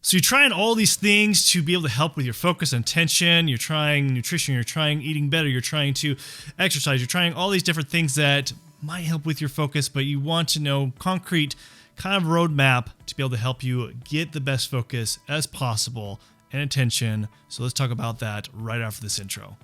So you're trying all these things to be able to help with your focus and attention. You're trying nutrition, you're trying eating better, you're trying to exercise, you're trying all these different things that might help with your focus, but you want to know concrete kind of roadmap to be able to help you get the best focus as possible and attention. So let's talk about that right after this intro.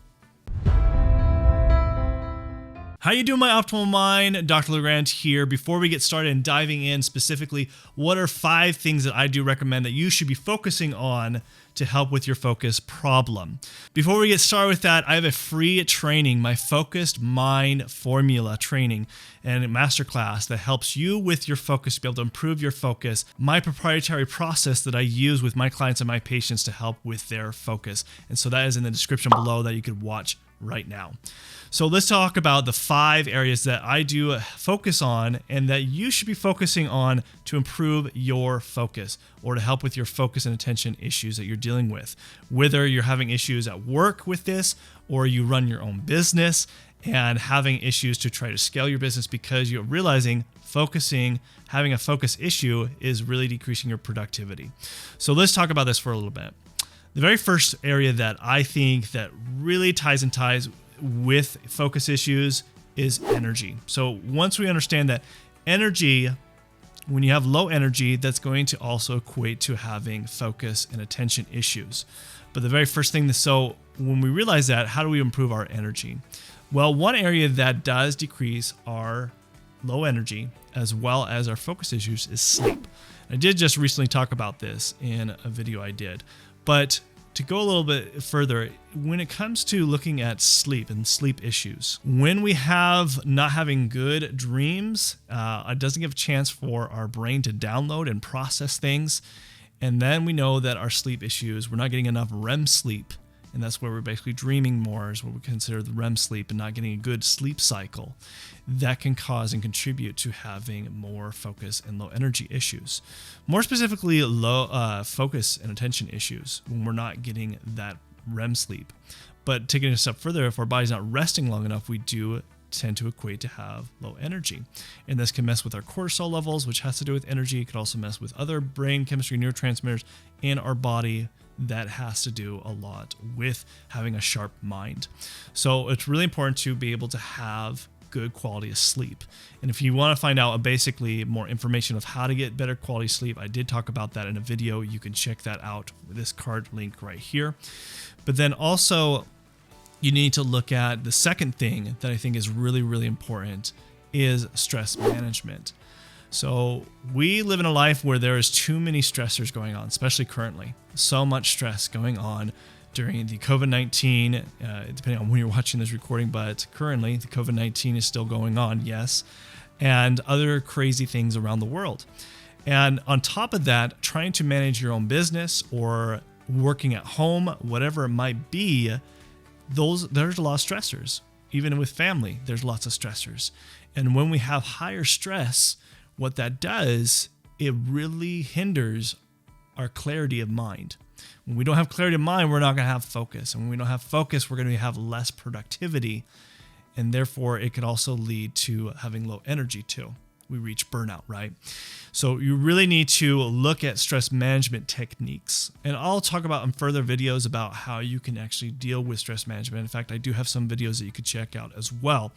How you doing, my optimal mind? Dr. LeGrand here. Before we get started and diving in specifically, what are 5 things that I do recommend that you should be focusing on to help with your focus problem? Before we get started with that, I have a free training, my Focused Mind Formula training and a masterclass that helps you with your focus to be able to improve your focus. My proprietary process that I use with my clients and my patients to help with their focus. And so that is in the description below that you could watch right now. So let's talk about the 5 areas that I do focus on and that you should be focusing on to improve your focus or to help with your focus and attention issues that you're dealing with. Whether you're having issues at work with this or you run your own business and having issues to try to scale your business because you're realizing having a focus issue is really decreasing your productivity. So let's talk about this for a little bit. The very first area that I think that really ties with focus issues is energy. So once we understand that energy, when you have low energy, that's going to also equate to having focus and attention issues. But the very first thing, so when we realize that, how do we improve our energy? Well, one area that does decrease our low energy as well as our focus issues is sleep. I did just recently talk about this in a video I did, but to go a little bit further, when it comes to looking at sleep and sleep issues, when we have not having good dreams, it doesn't give a chance for our brain to download and process things. And then we know that our sleep issues, we're not getting enough REM sleep. And that's where we're basically dreaming more is what we consider the REM sleep and not getting a good sleep cycle. That can cause and contribute to having more focus and low energy issues. More specifically, low focus and attention issues when we're not getting that REM sleep. But taking it a step further, if our body's not resting long enough, we do tend to equate to have low energy. And this can mess with our cortisol levels, which has to do with energy. It could also mess with other brain chemistry, neurotransmitters in our body. That has to do a lot with having a sharp mind. So it's really important to be able to have good quality of sleep. And if you want to find out basically more information of how to get better quality sleep, I did talk about that in a video. You can check that out with this card link right here. But then also you need to look at the second thing that I think is really, really important is stress management. So we live in a life where there is too many stressors going on, especially currently. So much stress going on during the COVID-19, depending on when you're watching this recording, but currently the COVID-19 is still going on, yes, and other crazy things around the world. And on top of that, trying to manage your own business or working at home, whatever it might be, there's a lot of stressors. Even with family, there's lots of stressors. And when we have higher stress, what that does, it really hinders our clarity of mind. When we don't have clarity of mind, we're not going to have focus. And when we don't have focus, we're going to have less productivity. And therefore, it could also lead to having low energy too. We reach burnout, right? So you really need to look at stress management techniques. And I'll talk about in further videos about how you can actually deal with stress management. In fact, I do have some videos that you could check out as well.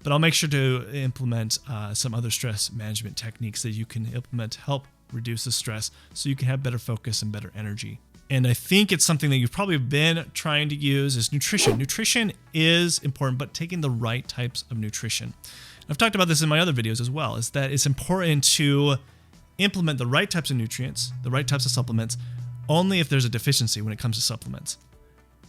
But I'll make sure to implement some other stress management techniques that you can implement to help reduce the stress so you can have better focus and better energy. And I think it's something that you've probably been trying to use is nutrition. Nutrition is important, but taking the right types of nutrition. I've talked about this in my other videos as well, is that it's important to implement the right types of nutrients, the right types of supplements, only if there's a deficiency when it comes to supplements.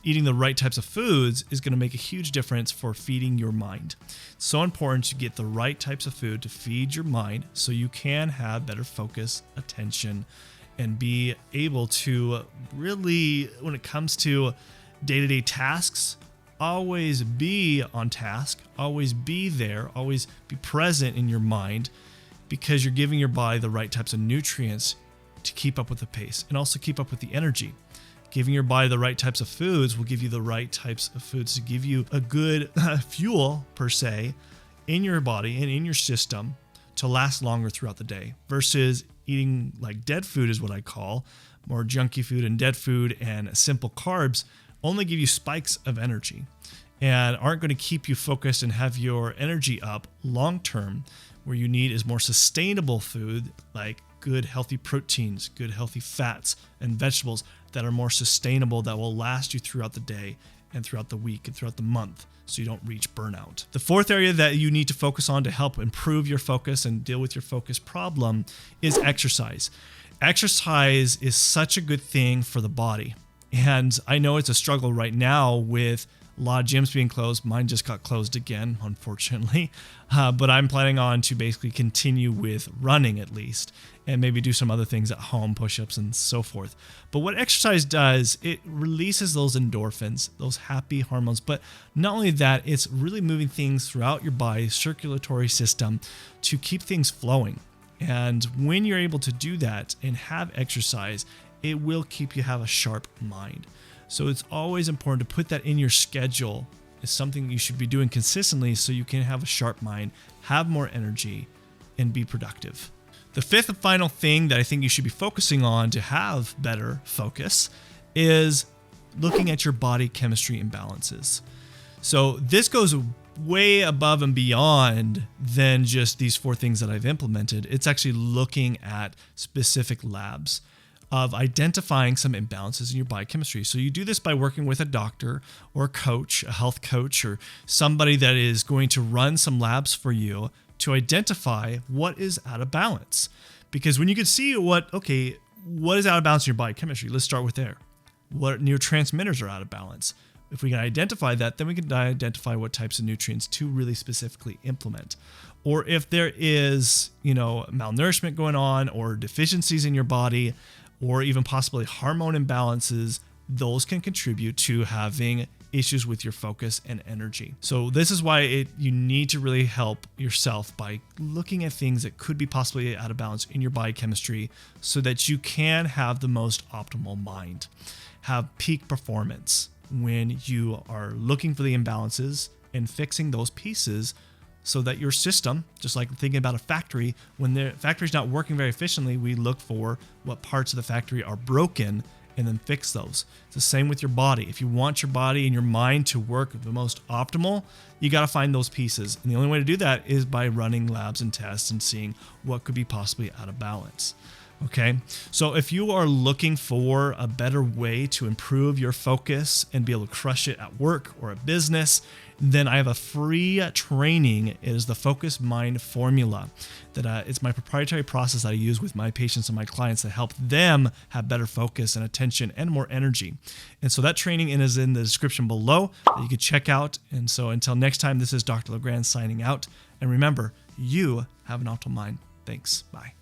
Eating the right types of foods is going to make a huge difference for feeding your mind. It's so important to get the right types of food to feed your mind so you can have better focus, attention, and be able to really, when it comes to day-to-day tasks, always be on task, always be there, always be present in your mind, because you're giving your body the right types of nutrients to keep up with the pace and also keep up with the energy. Giving your body the right types of foods will give you the right types of foods to give you a good fuel, per se, in your body and in your system to last longer throughout the day versus eating like dead food is what I call more junky food, and dead food and simple carbs only give you spikes of energy and aren't going to keep you focused and have your energy up long term. Where you need is more sustainable food like good healthy proteins, good healthy fats and vegetables that are more sustainable, that will last you throughout the day and throughout the week and throughout the month, so you don't reach burnout. The fourth area that you need to focus on to help improve your focus and deal with your focus problem is exercise. Exercise is such a good thing for the body. And I know it's a struggle right now with a lot of gyms being closed. Mine just got closed again, unfortunately. But I'm planning on to basically continue with running at least, and maybe do some other things at home, push-ups and so forth. But what exercise does, it releases those endorphins, those happy hormones. But not only that, it's really moving things throughout your body's circulatory system to keep things flowing. And when you're able to do that and have exercise, it will keep you have a sharp mind. So it's always important to put that in your schedule. It's something you should be doing consistently so you can have a sharp mind, have more energy, and be productive. The fifth and final thing that I think you should be focusing on to have better focus is looking at your body chemistry imbalances. So this goes way above and beyond than just these four things that I've implemented. It's actually looking at specific labs of identifying some imbalances in your biochemistry. So you do this by working with a doctor or a coach, a health coach, or somebody that is going to run some labs for you to identify what is out of balance. Because when you can see what is out of balance in your biochemistry, let's start with there. What neurotransmitters are out of balance? If we can identify that, then we can identify what types of nutrients to really specifically implement. Or if there is, malnourishment going on or deficiencies in your body, or even possibly hormone imbalances, those can contribute to having issues with your focus and energy. So this is why you need to really help yourself by looking at things that could be possibly out of balance in your biochemistry so that you can have the most optimal mind, have peak performance when you are looking for the imbalances and fixing those pieces so that your system, just like thinking about a factory, when the factory's not working very efficiently, we look for what parts of the factory are broken and then fix those. It's the same with your body. If you want your body and your mind to work the most optimal, you got to find those pieces. And the only way to do that is by running labs and tests and seeing what could be possibly out of balance. Okay, so if you are looking for a better way to improve your focus and be able to crush it at work or a business, then I have a free training. It is the Focus Mind Formula. It's my proprietary process that I use with my patients and my clients to help them have better focus and attention and more energy. And so that training is in the description below that you can check out. And so until next time, this is Dr. LeGrand signing out. And remember, you have an optimal mind. Thanks. Bye.